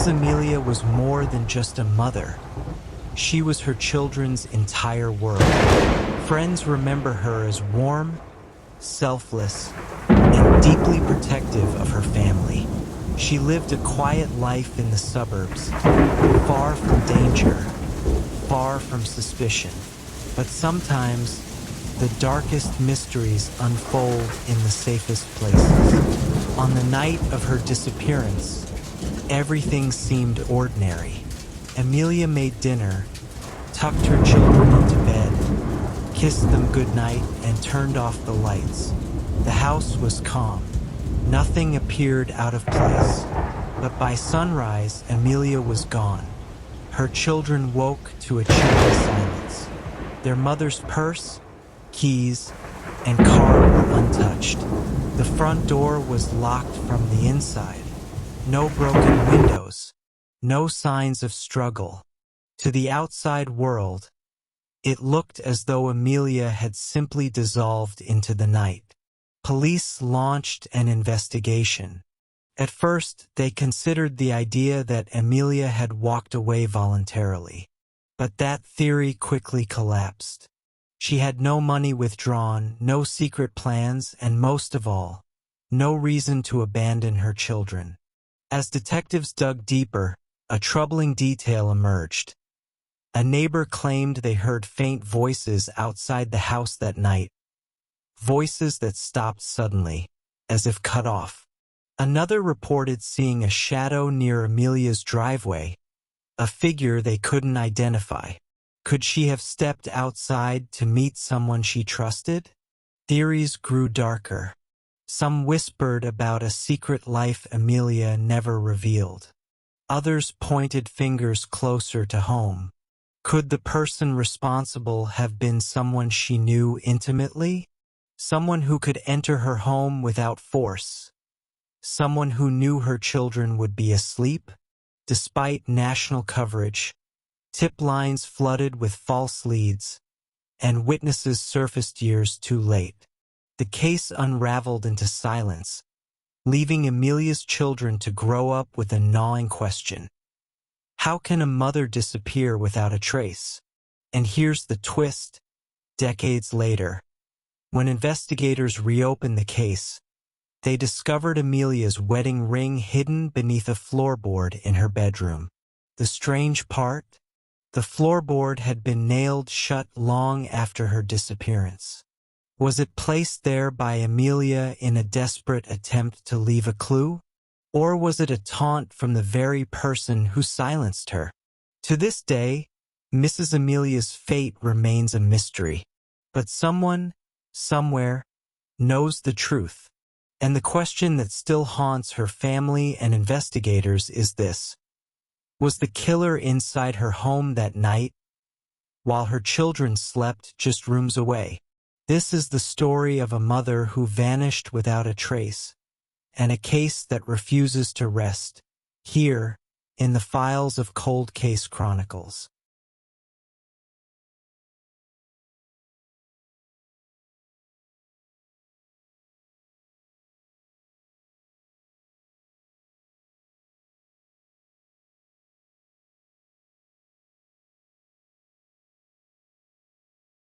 Mrs. Amelia was more than just a mother. She was her children's entire world. Friends remember her as warm, selfless, and deeply protective of her family. She lived a quiet life in the suburbs, far from danger, far from suspicion. But sometimes, the darkest mysteries unfold in the safest places. On the night of her disappearance, everything seemed ordinary. Amelia made dinner, tucked her children into bed, kissed them goodnight, and turned off the lights. The house was calm. Nothing appeared out of place. But by sunrise, Amelia was gone. Her children woke to a chilling silence. Their mother's purse, keys, and car were untouched. The front door was locked from the inside. No broken windows, no signs of struggle. To the outside world, it looked as though Amelia had simply dissolved into the night. Police launched an investigation. At first, they considered the idea that Amelia had walked away voluntarily. But that theory quickly collapsed. She had no money withdrawn, no secret plans, and most of all, no reason to abandon her children. As detectives dug deeper, a troubling detail emerged. A neighbor claimed they heard faint voices outside the house that night. Voices that stopped suddenly, as if cut off. Another reported seeing a shadow near Amelia's driveway, a figure they couldn't identify. Could she have stepped outside to meet someone she trusted? Theories grew darker. Some whispered about a secret life Amelia never revealed. Others pointed fingers closer to home. Could the person responsible have been someone she knew intimately? Someone who could enter her home without force? Someone who knew her children would be asleep? Despite national coverage, tip lines flooded with false leads, and witnesses surfaced years too late. The case unraveled into silence, leaving Amelia's children to grow up with a gnawing question. How can a mother disappear without a trace? And here's the twist. Decades later, when investigators reopened the case, they discovered Amelia's wedding ring hidden beneath a floorboard in her bedroom. The strange part? The floorboard had been nailed shut long after her disappearance. Was it placed there by Amelia in a desperate attempt to leave a clue? Or was it a taunt from the very person who silenced her? To this day, Mrs. Amelia's fate remains a mystery. But someone, somewhere, knows the truth. And the question that still haunts her family and investigators is this. Was the killer inside her home that night, while her children slept just rooms away? This is the story of a mother who vanished without a trace, and a case that refuses to rest, here, in the files of Cold Case Chronicles.